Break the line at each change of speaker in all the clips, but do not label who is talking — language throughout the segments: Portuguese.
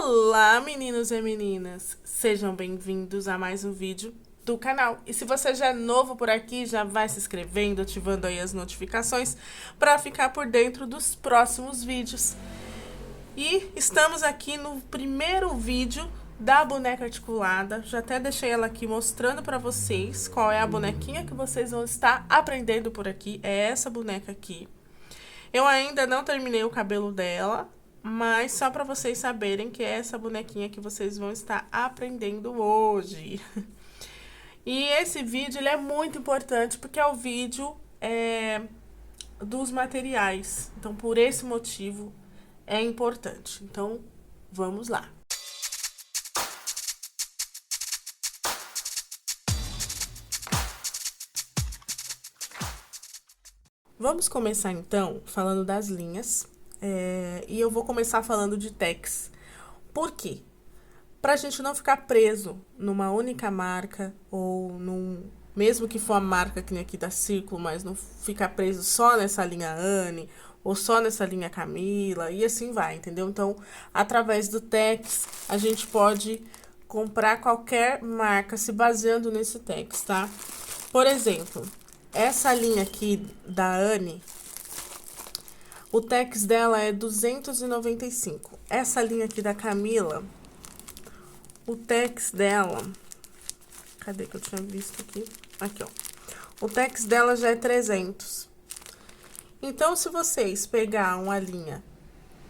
Olá, meninos e meninas! Sejam bem-vindos a mais um vídeo do canal. E se você já é novo por aqui, já vai se inscrevendo, ativando aí as notificações para ficar por dentro dos próximos vídeos. E estamos aqui no primeiro vídeo da boneca articulada. Já até deixei ela aqui mostrando para vocês qual é a bonequinha que vocês vão estar aprendendo por aqui. É essa boneca aqui. Eu ainda não terminei o cabelo dela, mas só para vocês saberem que é essa bonequinha que vocês vão estar aprendendo hoje. E esse vídeo ele é muito importante porque é o vídeo dos materiais. Então, por esse motivo, é importante. Então, vamos lá. Vamos começar então falando das linhas. E eu vou começar falando de tex. Por quê? Pra gente não ficar preso numa única marca ou mesmo que for a marca que nem aqui da Círculo, mas não ficar preso só nessa linha Anne ou só nessa linha Camila e assim vai, entendeu? Então, através do tex, a gente pode comprar qualquer marca se baseando nesse tex, tá? Por exemplo, essa linha aqui da Anne, o tex dela é 295. Essa linha aqui da Camila, o tex dela... Cadê que eu tinha visto aqui? Aqui, ó. O tex dela já é 300. Então, se vocês pegar uma linha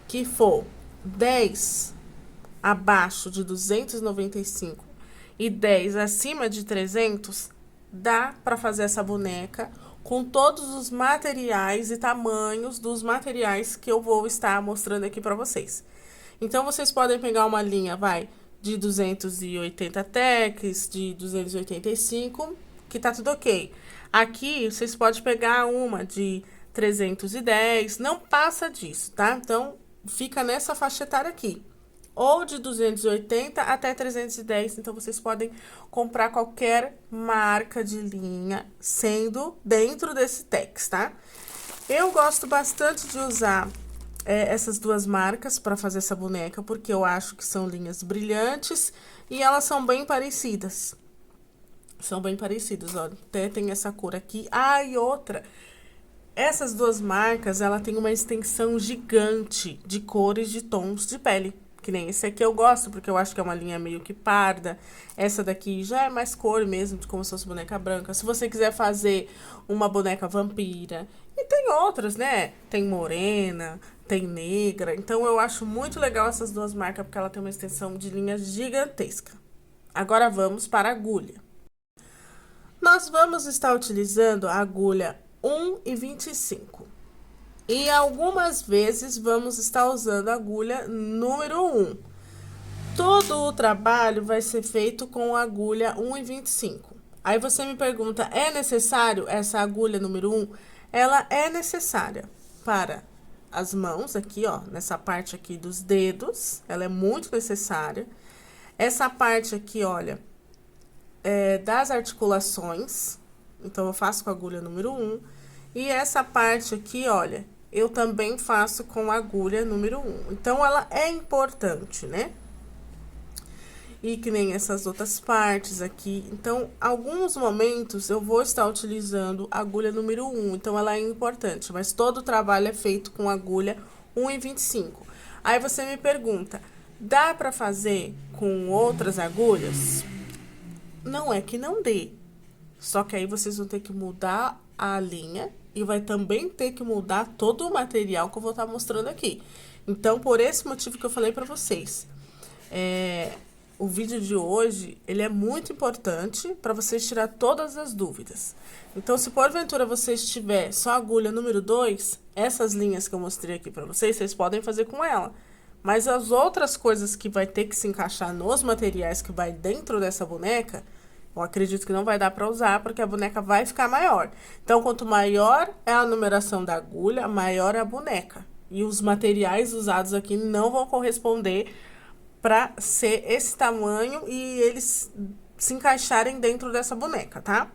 que for 10 abaixo de 295 e 10 acima de 300, dá pra fazer essa boneca com todos os materiais e tamanhos dos materiais que eu vou estar mostrando aqui pra vocês. Então, vocês podem pegar uma linha, de 280 tex, de 285, que tá tudo ok. Aqui, vocês podem pegar uma de 310, não passa disso, tá? Então, fica nessa faixa etária aqui. Ou de 280 até 310, então vocês podem comprar qualquer marca de linha, sendo dentro desse tex, tá? Eu gosto bastante de usar essas duas marcas para fazer essa boneca, porque eu acho que são linhas brilhantes e elas são bem parecidas. São bem parecidas, ó, até tem essa cor aqui. Ah, e outra, essas duas marcas, ela tem uma extensão gigante de cores, de tons de pele. Que nem esse aqui eu gosto, porque eu acho que é uma linha meio que parda. Essa daqui já é mais cor mesmo, como se fosse boneca branca. Se você quiser fazer uma boneca vampira. E tem outras, né? Tem morena, tem negra. Então, eu acho muito legal essas duas marcas, porque ela tem uma extensão de linha gigantesca. Agora, vamos para a agulha. Nós vamos estar utilizando a agulha 1,25. E algumas vezes vamos estar usando a agulha número 1. Todo o trabalho vai ser feito com a agulha 1,25. Aí você me pergunta, é necessário essa agulha número 1? Ela é necessária para as mãos aqui, ó, nessa parte aqui dos dedos, ela é muito necessária. Essa parte aqui, olha, das articulações, então eu faço com a agulha número 1. E essa parte aqui, olha, eu também faço com a agulha número 1. Então, ela é importante, né? E que nem essas outras partes aqui. Então, alguns momentos eu vou estar utilizando a agulha número 1. Então, ela é importante. Mas todo o trabalho é feito com a agulha 1,25. Aí, você me pergunta, dá pra fazer com outras agulhas? Não é que não dê. Só que aí, vocês vão ter que mudar a linha e vai também ter que mudar todo o material que eu vou estar mostrando aqui. Então, por esse motivo que eu falei pra vocês, o vídeo de hoje, ele é muito importante para vocês tirar todas as dúvidas. Então, se porventura vocês tiver só a agulha número 2, essas linhas que eu mostrei aqui pra vocês, vocês podem fazer com ela. Mas as outras coisas que vai ter que se encaixar nos materiais que vai dentro dessa boneca, eu acredito que não vai dar para usar, porque a boneca vai ficar maior. Então, quanto maior é a numeração da agulha, maior é a boneca. E os materiais usados aqui não vão corresponder para ser esse tamanho e eles se encaixarem dentro dessa boneca, tá?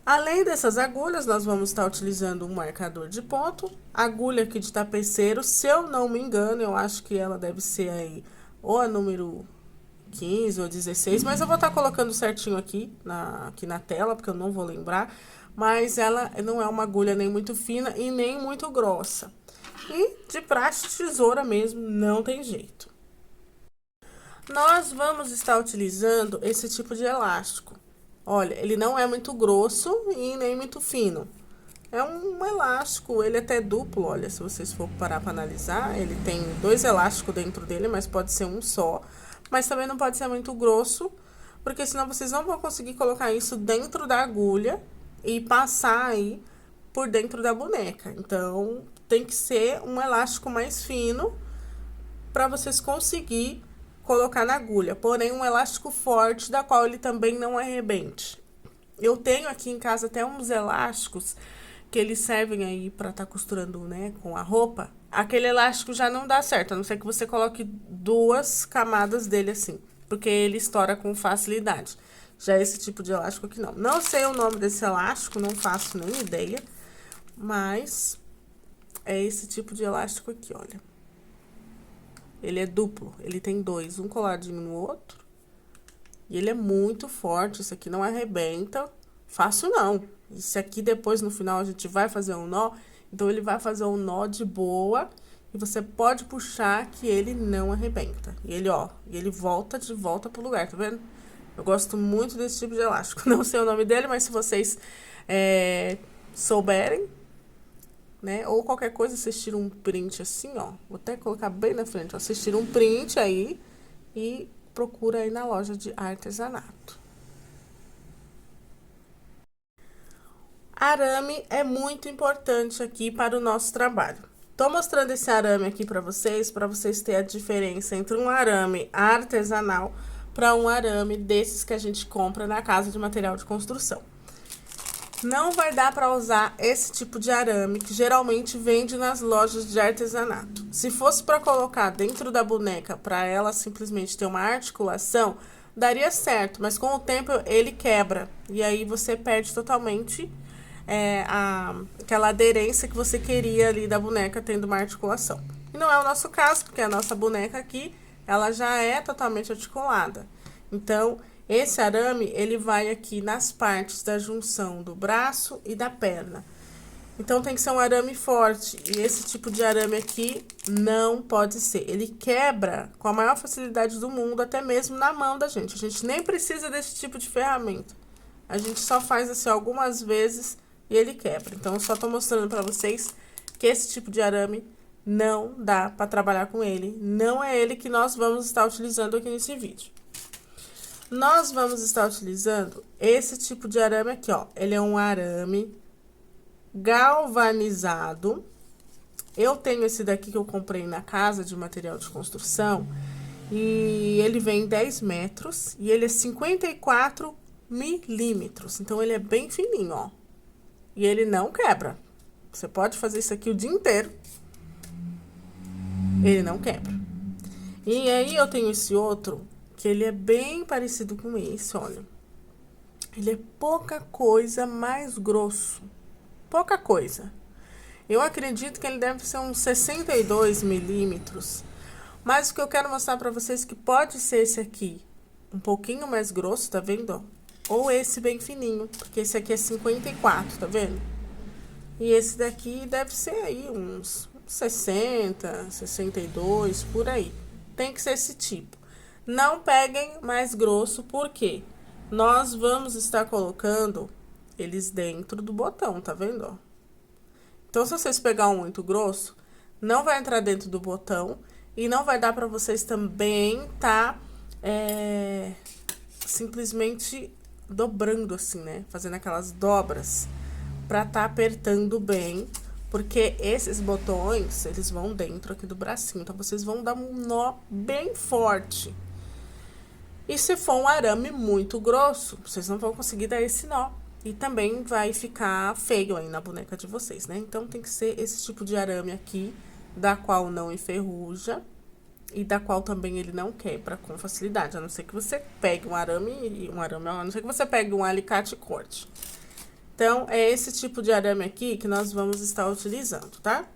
Além dessas agulhas, nós vamos estar utilizando um marcador de ponto. Agulha aqui de tapeceiro, se eu não me engano, eu acho que ela deve ser aí ou a número 15 ou 16, mas eu vou estar colocando certinho aqui na tela, porque eu não vou lembrar. Mas ela não é uma agulha nem muito fina e nem muito grossa. E de praxe, tesoura mesmo, não tem jeito. Nós vamos estar utilizando esse tipo de elástico. Olha, ele não é muito grosso e nem muito fino. É um elástico, ele até é duplo, olha, se vocês for parar para analisar, ele tem 2 elásticos dentro dele, mas pode ser um só. Mas também não pode ser muito grosso, porque senão vocês não vão conseguir colocar isso dentro da agulha e passar aí por dentro da boneca. Então, tem que ser um elástico mais fino para vocês conseguir colocar na agulha. Porém, um elástico forte, da qual ele também não arrebente. Eu tenho aqui em casa até uns elásticos que eles servem aí para estar costurando, né, com a roupa. Aquele elástico já não dá certo, a não ser que você coloque 2 camadas dele assim, porque ele estoura com facilidade. Já esse tipo de elástico aqui não. Não sei o nome desse elástico, não faço nem ideia, mas é esse tipo de elástico aqui, olha. Ele é duplo, ele tem 2, um coladinho no outro. E ele é muito forte, isso aqui não arrebenta fácil não. Isso aqui depois no final a gente vai fazer um nó, então ele vai fazer um nó de boa e você pode puxar que ele não arrebenta. E ele, ó, ele volta de volta pro lugar, tá vendo? Eu gosto muito desse tipo de elástico. Não sei o nome dele, mas se vocês souberem, né? Ou qualquer coisa, vocês tiram um print assim, ó. Vou até colocar bem na frente, ó. Vocês tiram um print aí e procura aí na loja de artesanato. Arame é muito importante aqui para o nosso trabalho. Tô mostrando esse arame aqui para vocês terem a diferença entre um arame artesanal para um arame desses que a gente compra na casa de material de construção. Não vai dar para usar esse tipo de arame que geralmente vende nas lojas de artesanato. Se fosse para colocar dentro da boneca para ela simplesmente ter uma articulação, daria certo, mas com o tempo ele quebra e aí você perde totalmente aquela aderência que você queria ali da boneca tendo uma articulação. E não é o nosso caso, porque a nossa boneca aqui, ela já é totalmente articulada. Então, esse arame, ele vai aqui nas partes da junção do braço e da perna. Então, tem que ser um arame forte. E esse tipo de arame aqui não pode ser. Ele quebra com a maior facilidade do mundo, até mesmo na mão da gente. A gente nem precisa desse tipo de ferramenta. A gente só faz assim algumas vezes e ele quebra. Então, eu só tô mostrando pra vocês que esse tipo de arame não dá pra trabalhar com ele. Não é ele que nós vamos estar utilizando aqui nesse vídeo. Nós vamos estar utilizando esse tipo de arame aqui, ó. Ele é um arame galvanizado. Eu tenho esse daqui que eu comprei na casa de material de construção. E ele vem 10 metros e ele é 54 milímetros. Então, ele é bem fininho, ó. E ele não quebra. Você pode fazer isso aqui o dia inteiro. Ele não quebra. E aí, eu tenho esse outro, que ele é bem parecido com esse, olha. Ele é pouca coisa mais grosso. Pouca coisa. Eu acredito que ele deve ser uns 62 milímetros. Mas o que eu quero mostrar pra vocês que pode ser esse aqui. Um pouquinho mais grosso, tá vendo, ó? Ou esse bem fininho, porque esse aqui é 54, tá vendo? E esse daqui deve ser aí uns 60, 62, por aí. Tem que ser esse tipo. Não peguem mais grosso, porque nós vamos estar colocando eles dentro do botão, tá vendo, ó? Então, se vocês pegar um muito grosso, não vai entrar dentro do botão e não vai dar pra vocês também simplesmente dobrando assim, né? Fazendo aquelas dobras pra tá apertando bem, porque esses botões, eles vão dentro aqui do bracinho, então vocês vão dar um nó bem forte. E se for um arame muito grosso, vocês não vão conseguir dar esse nó. E também vai ficar feio aí na boneca de vocês, né? Então, tem que ser esse tipo de arame aqui, da qual não enferruja e da qual também ele não quebra com facilidade. A não ser que você pegue a não ser que você pegue um alicate e corte. Então, é esse tipo de arame aqui que nós vamos estar utilizando, tá?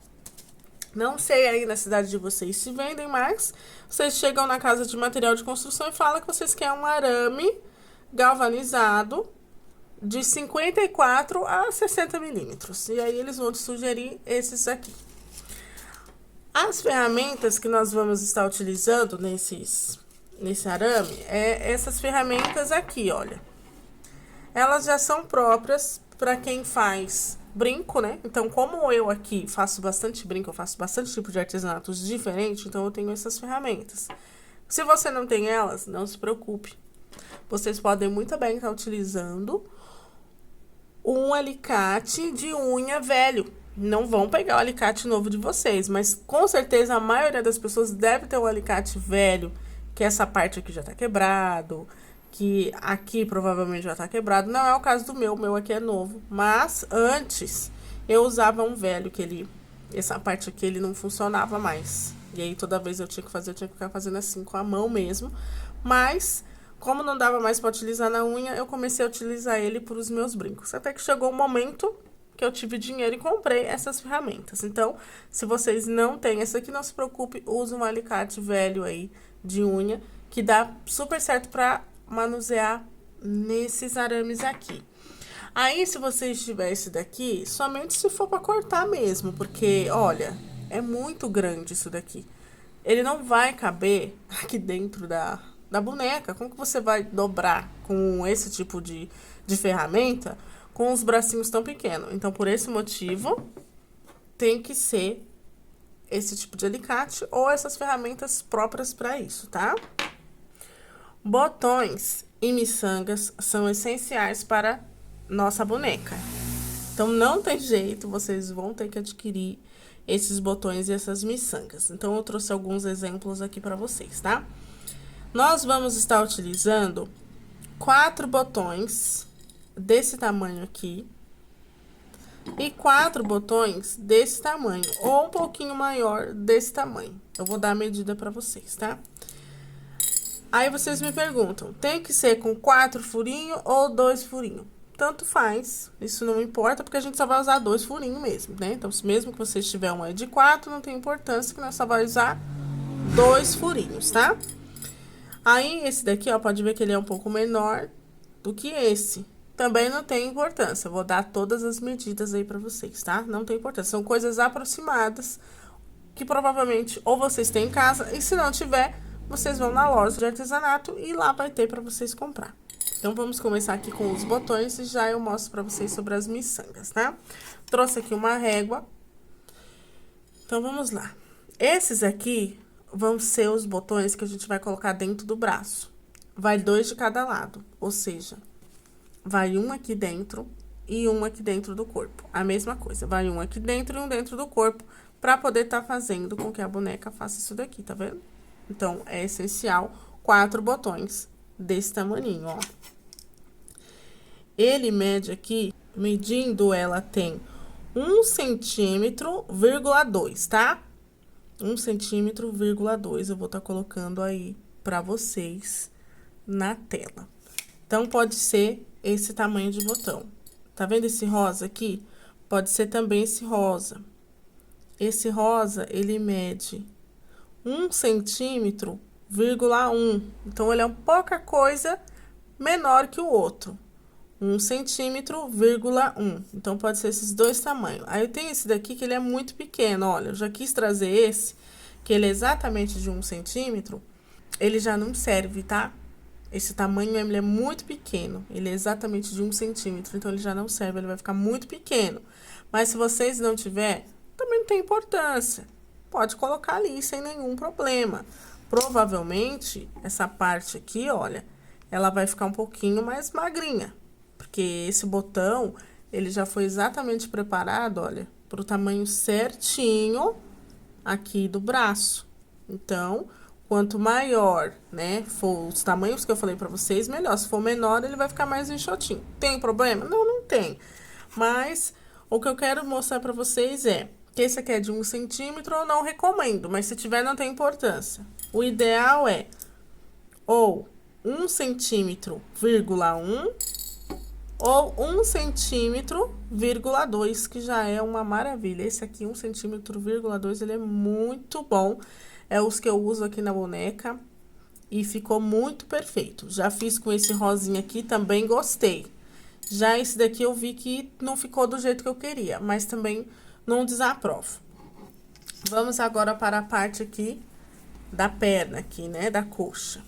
Não sei aí na cidade de vocês se vendem mais, Vocês chegam na casa de material de construção e falam que vocês querem um arame galvanizado de 54 a 60 milímetros. E aí, eles vão te sugerir esses aqui. As ferramentas que nós vamos estar utilizando nesse arame é essas ferramentas aqui, olha. Elas já são próprias para quem faz brinco, né? Então, como eu aqui faço bastante brinco, eu faço bastante tipo de artesanatos diferente, então eu tenho essas ferramentas. Se você não tem elas, não se preocupe. Vocês podem muito bem estar utilizando um alicate de unha velho. Não vão pegar o alicate novo de vocês, mas com certeza a maioria das pessoas deve ter um alicate velho, que essa parte aqui já tá quebrado, que aqui provavelmente já tá quebrado. Não é o caso do meu, o meu aqui é novo. Mas antes eu usava um velho que essa parte aqui ele não funcionava mais. E aí toda vez eu tinha que ficar fazendo assim com a mão mesmo. Mas como não dava mais para utilizar na unha, eu comecei a utilizar ele para os meus brincos. Até que chegou um momento que eu tive dinheiro e comprei essas ferramentas. Então, se vocês não têm essa aqui, não se preocupe, use um alicate velho aí de unha, que dá super certo para manusear nesses arames aqui. Aí, se vocês tiverem esse daqui, somente se for para cortar mesmo, porque, olha, é muito grande isso daqui. Ele não vai caber aqui dentro da boneca. Como que você vai dobrar com esse tipo de ferramenta com os bracinhos tão pequenos? Então, por esse motivo, tem que ser esse tipo de alicate ou essas ferramentas próprias para isso, tá? Botões e miçangas são essenciais para nossa boneca. Então, não tem jeito, vocês vão ter que adquirir esses botões e essas miçangas. Então, eu trouxe alguns exemplos aqui para vocês, tá? Nós vamos estar utilizando 4 botões desse tamanho aqui e 4 botões desse tamanho, ou um pouquinho maior desse tamanho. Eu vou dar a medida para vocês, tá? Aí vocês me perguntam, tem que ser com 4 furinhos ou 2 furinhos? Tanto faz, isso não importa, porque a gente só vai usar 2 furinhos mesmo, né? Então, mesmo que vocês tiverem uma de 4, não tem importância, que nós só vai usar 2 furinhos, tá? Aí, esse daqui, ó, pode ver que ele é um pouco menor do que esse. Também não tem importância, eu vou dar todas as medidas aí pra vocês, tá? Não tem importância, são coisas aproximadas que provavelmente ou vocês têm em casa, e se não tiver, vocês vão na loja de artesanato e lá vai ter pra vocês comprar. Então, vamos começar aqui com os botões e já eu mostro pra vocês sobre as miçangas, tá? Trouxe aqui uma régua. Então, vamos lá. Esses aqui vão ser os botões que a gente vai colocar dentro do braço. Vai 2 de cada lado, ou seja, vai um aqui dentro e um aqui dentro do corpo. A mesma coisa, vai um aqui dentro e um dentro do corpo, pra poder tá fazendo com que a boneca faça isso daqui, tá vendo? Então, é essencial 4 botões desse tamaninho, ó. Ele mede aqui, medindo, ela tem 1,2 centímetros, tá? 1,2 centímetros, eu vou estar colocando aí pra vocês na tela. Então, pode ser esse tamanho de botão. Tá vendo esse rosa aqui? Pode ser também esse rosa. Esse rosa, ele mede 1,1 centímetro. Então, ele é pouca coisa menor que o outro. 1,1 centímetro. Então, pode ser esses dois tamanhos. Aí, eu tenho esse daqui que ele é muito pequeno, olha. Eu já quis trazer esse, que ele é exatamente de 1 centímetro. Ele já não serve, tá? Esse tamanho, ele é muito pequeno. Ele é exatamente de 1 centímetro, então ele já não serve, ele vai ficar muito pequeno. Mas se vocês não tiver, também não tem importância. Pode colocar ali, sem nenhum problema. Provavelmente, essa parte aqui, olha, ela vai ficar um pouquinho mais magrinha. Porque esse botão, ele já foi exatamente preparado, olha, pro tamanho certinho aqui do braço. Então, quanto maior, né, for os tamanhos que eu falei pra vocês, melhor. Se for menor, ele vai ficar mais enxotinho. Tem problema? Não, não tem. Mas, o que eu quero mostrar pra vocês é que esse aqui é de 1 centímetro, eu não recomendo, mas se tiver, não tem importância. O ideal é ou 1 centímetro, ou 1 centímetro, 2, que já é uma maravilha. Esse aqui, 1 centímetro, 2, ele é muito bom. É os que eu uso aqui na boneca. E ficou muito perfeito. Já fiz com esse rosinha aqui, também gostei. Já esse daqui eu vi que não ficou do jeito que eu queria, mas também não desaprovo. Vamos agora para a parte aqui da perna aqui, né, da coxa.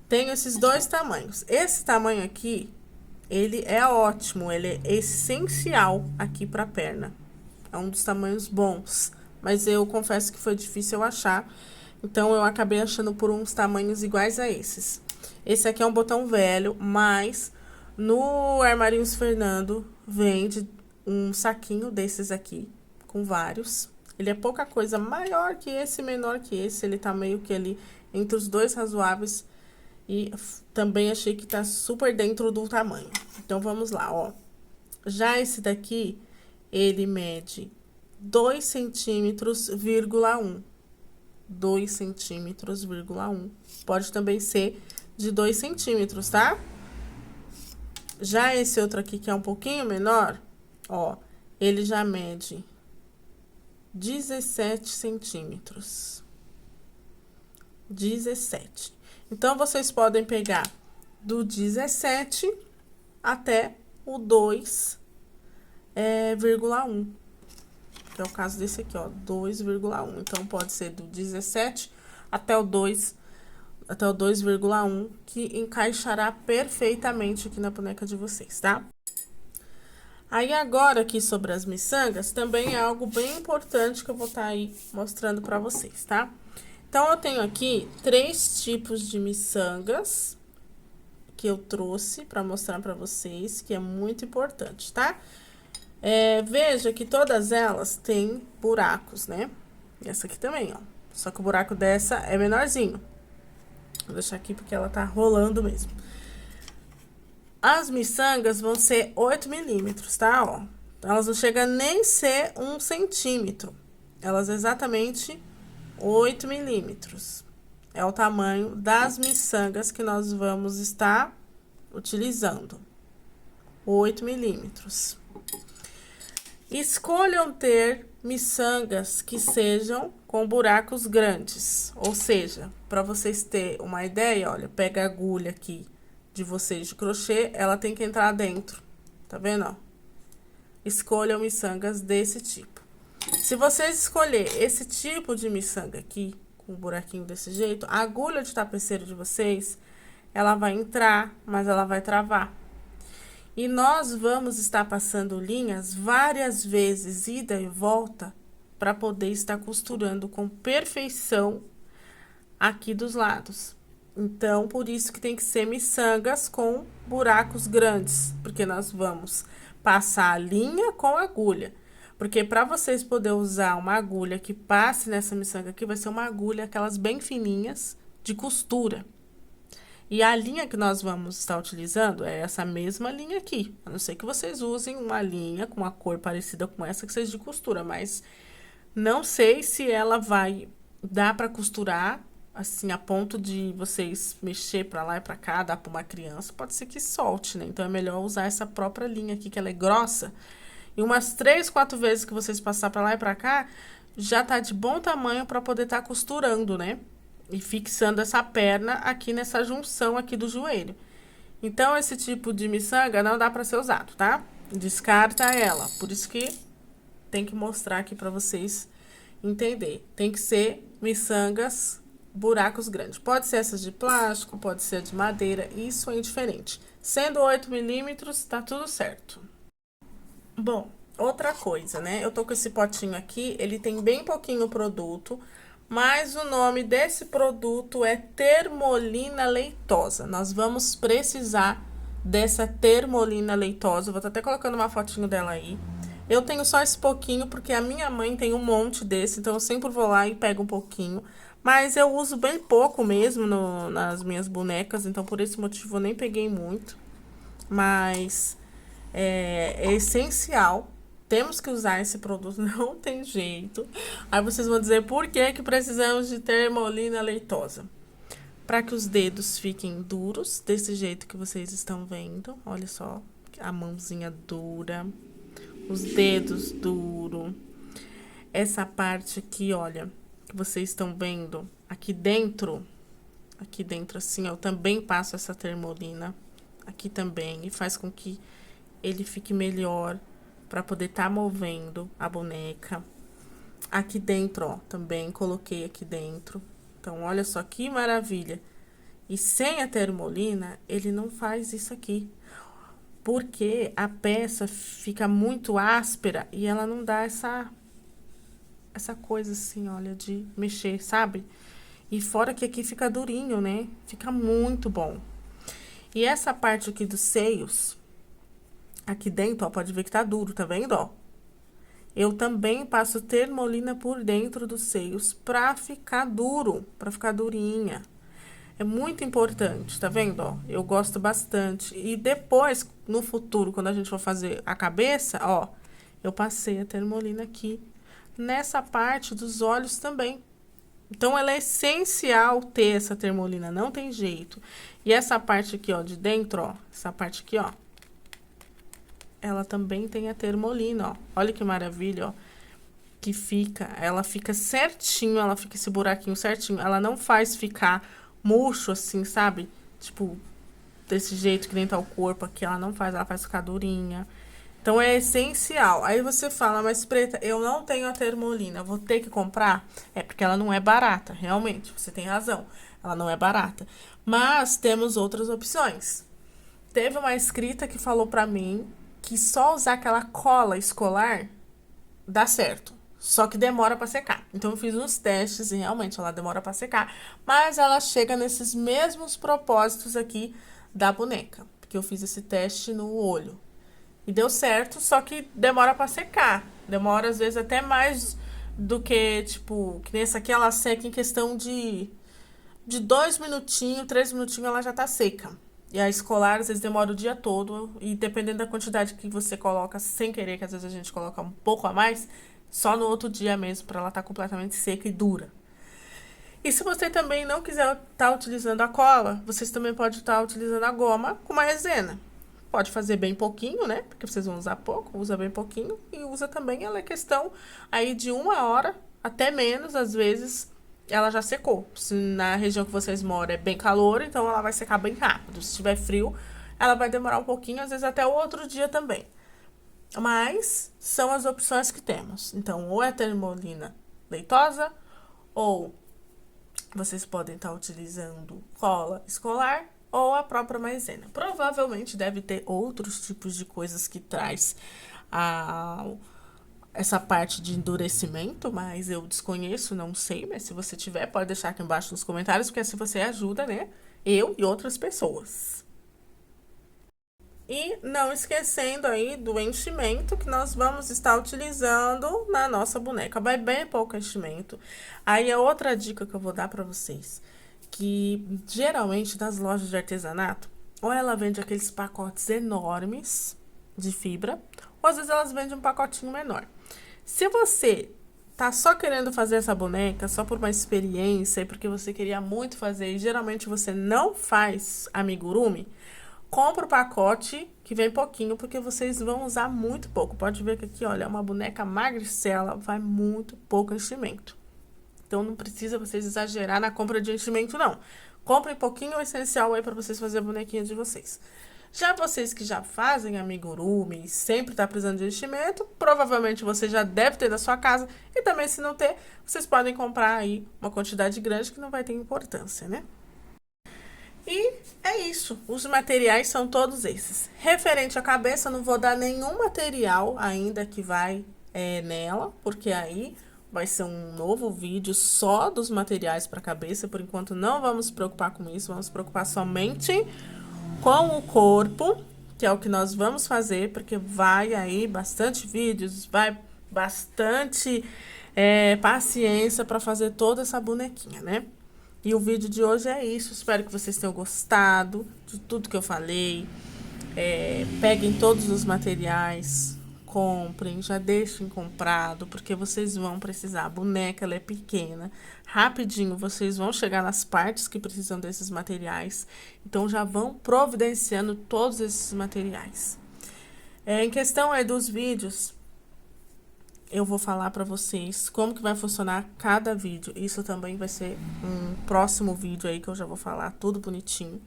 Tenho esses dois tamanhos. Esse tamanho aqui, ele é ótimo, ele é essencial aqui para a perna. É um dos tamanhos bons, mas eu confesso que foi difícil eu achar. Então, eu acabei achando por uns tamanhos iguais a esses. Esse aqui é um botão velho, mas no Armarinhos Fernando vende um saquinho desses aqui, com vários. Ele é pouca coisa maior que esse, menor que esse. Ele tá meio que ali entre os dois razoáveis. E também achei que tá super dentro do tamanho. Então, vamos lá, ó. Já esse daqui, ele mede 2 centímetros, 2 centímetros, 1. Pode também ser de 2 centímetros, tá? Já esse outro aqui, que é um pouquinho menor, ó, ele já mede 17 centímetros. 17. Então, vocês podem pegar do 17 até o 2,1. Que é o caso desse aqui, ó, 2,1. Então, pode ser do 17 até o 2,1, que encaixará perfeitamente aqui na boneca de vocês, tá? Aí, agora, aqui sobre as miçangas, também é algo bem importante que eu vou estar aí mostrando pra vocês, tá? Então, eu tenho aqui 3 tipos de miçangas que eu trouxe pra mostrar pra vocês, que é muito importante, tá? Veja que todas elas têm buracos, né? E essa aqui também, ó. Só que o buraco dessa é menorzinho. Vou deixar aqui porque ela tá rolando mesmo. As miçangas vão ser 8 milímetros, tá? Ó. Elas não chegam nem a ser 1 centímetro. Elas exatamente 8 milímetros. É o tamanho das miçangas que nós vamos estar utilizando. 8 milímetros. Escolham ter miçangas que sejam com buracos grandes. Ou seja, para vocês terem uma ideia, olha, pega a agulha aqui de vocês de crochê, ela tem que entrar dentro. Tá vendo, ó? Escolham miçangas desse tipo. Se vocês escolher esse tipo de miçanga aqui, com um buraquinho desse jeito, a agulha de tapeceiro de vocês, ela vai entrar, mas ela vai travar. E nós vamos estar passando linhas várias vezes, ida e volta, para poder estar costurando com perfeição aqui dos lados. Então, por isso que tem que ser miçangas com buracos grandes, porque nós vamos passar a linha com a agulha. Porque para vocês poderem usar uma agulha que passe nessa miçanga aqui, vai ser uma agulha, aquelas bem fininhas, de costura. E a linha que nós vamos estar utilizando é essa mesma linha aqui. A não ser que vocês usem uma linha com uma cor parecida com essa que seja de costura, mas não sei se ela vai dar para costurar, assim, a ponto de vocês mexer para lá e para cá, dar para uma criança, pode ser que solte, né? Então, é melhor usar essa própria linha aqui, que ela é grossa. E umas 3, 4 vezes que vocês passar para lá e para cá, já tá de bom tamanho para poder estar costurando, né? E fixando essa perna aqui nessa junção aqui do joelho. Então, esse tipo de miçanga não dá para ser usado, tá? Descarta ela. Por isso que tem que mostrar aqui para vocês entenderem. Tem que ser miçangas buracos grandes. Pode ser essas de plástico, pode ser de madeira, isso é indiferente. Sendo 8 milímetros, tá tudo certo. Bom, outra coisa, né? Eu tô com esse potinho aqui, ele tem bem pouquinho produto, mas o nome desse produto é termolina leitosa. Nós vamos precisar dessa termolina leitosa. Eu vou estar até colocando uma fotinho dela aí. Eu tenho só esse pouquinho porque a minha mãe tem um monte desse, então eu sempre vou lá e pego um pouquinho. Mas eu uso bem pouco mesmo nas minhas bonecas, então por esse motivo eu nem peguei muito. Mas é essencial. Temos que usar esse produto, não tem jeito. Aí vocês vão dizer por que que precisamos de termolina leitosa. Para que os dedos fiquem duros, desse jeito que vocês estão vendo. Olha só, a mãozinha dura, os dedos duros. Essa parte aqui, olha, que vocês estão vendo aqui dentro assim, eu também passo essa termolina aqui também e faz com que ele fique melhor para poder estar movendo a boneca. Aqui dentro, ó, também coloquei aqui dentro. Então, olha só que maravilha. E sem a termolina, ele não faz isso aqui. Porque a peça fica muito áspera e ela não dá essa coisa assim, olha, de mexer, sabe? E fora que aqui fica durinho, né? Fica muito bom. E essa parte aqui dos seios, aqui dentro, ó, pode ver que tá duro, tá vendo, ó? Eu também passo termolina por dentro dos seios pra ficar duro, pra ficar durinha. É muito importante, tá vendo, ó? Eu gosto bastante. E depois, no futuro, quando a gente for fazer a cabeça, ó, eu passei a termolina aqui, nessa parte dos olhos também. Então, ela é essencial ter essa termolina, não tem jeito. E essa parte aqui, ó, de dentro, ó, essa parte aqui, ó, ela também tem a termolina, ó. Olha que maravilha, ó, que ela fica certinho, ela fica esse buraquinho certinho. Ela não faz ficar murcho, assim, sabe? Tipo, desse jeito que nem tá o corpo aqui, ela não faz, ela faz ficar durinha. Então, é essencial. Aí você fala, mas Preta, eu não tenho a termolina, vou ter que comprar? É porque ela não é barata, realmente, você tem razão. Ela não é barata. Mas temos outras opções. Teve uma inscrita que falou pra mim que só usar aquela cola escolar dá certo. Só que demora pra secar. Então, eu fiz uns testes e realmente ela demora pra secar. Mas ela chega nesses mesmos propósitos aqui da boneca. Porque eu fiz esse teste no olho. E deu certo, só que demora pra secar. Demora, às vezes, até mais do que, tipo, que nessa aqui ela seca em questão de 2 minutinhos, 3 minutinhos, ela já tá seca. E a escolar, às vezes, demora o dia todo. E dependendo da quantidade que você coloca, sem querer, que às vezes a gente coloca um pouco a mais, só no outro dia mesmo, pra ela estar completamente seca e dura. E se você também não quiser estar utilizando a cola, vocês também podem estar utilizando a goma com maisena. Pode fazer bem pouquinho, né? Porque vocês vão usar pouco, usa bem pouquinho. E usa também, ela é questão aí de 1 hora, até menos, às vezes, ela já secou. Se na região que vocês moram é bem calor, então ela vai secar bem rápido. Se tiver frio, ela vai demorar um pouquinho, às vezes até o outro dia também. Mas são as opções que temos. Então, ou é termolina leitosa, ou vocês podem estar utilizando cola escolar, ou a própria maisena. Provavelmente deve ter outros tipos de coisas que traz essa parte de endurecimento, mas eu desconheço, não sei, mas se você tiver, pode deixar aqui embaixo nos comentários, porque assim você ajuda, né? Eu e outras pessoas. E não esquecendo aí do enchimento que nós vamos estar utilizando na nossa boneca. Vai bem pouco enchimento. Aí é outra dica que eu vou dar pra vocês. Que geralmente nas lojas de artesanato, ou ela vende aqueles pacotes enormes de fibra, ou às vezes elas vendem um pacotinho menor. Se você tá só querendo fazer essa boneca, só por uma experiência, e porque você queria muito fazer, e geralmente você não faz amigurumi, compra o pacote que vem pouquinho, porque vocês vão usar muito pouco. Pode ver que aqui, olha, é uma boneca magricela, vai muito pouco enchimento. Então, não precisa vocês exagerar na compra de enchimento, não. Comprem pouquinho o essencial aí para vocês fazerem a bonequinha de vocês. Já vocês que já fazem amigurumi e sempre tá precisando de enchimento, provavelmente você já deve ter na sua casa. E também, se não ter, vocês podem comprar aí uma quantidade grande que não vai ter importância, né? E é isso, os materiais são todos esses. Referente à cabeça, não vou dar nenhum material ainda que vai nela, porque aí vai ser um novo vídeo só dos materiais para cabeça. Por enquanto não vamos se preocupar com isso, vamos se preocupar somente com o corpo, que é o que nós vamos fazer, porque vai aí bastante vídeos, vai bastante paciência para fazer toda essa bonequinha, né? E o vídeo de hoje é isso. Espero que vocês tenham gostado de tudo que eu falei. Peguem todos os materiais, comprem, já deixem comprado, porque vocês vão precisar. A boneca, ela é pequena. Rapidinho, vocês vão chegar nas partes que precisam desses materiais. Então, já vão providenciando todos esses materiais. Em questão dos vídeos, eu vou falar para vocês como que vai funcionar cada vídeo. Isso também vai ser um próximo vídeo aí que eu já vou falar tudo bonitinho,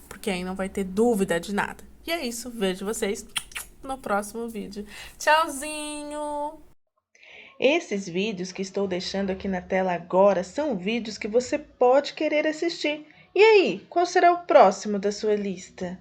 porque aí não vai ter dúvida de nada. E é isso, vejo vocês no próximo vídeo. Tchauzinho!
Esses vídeos que estou deixando aqui na tela agora são vídeos que você pode querer assistir. E aí, qual será o próximo da sua lista?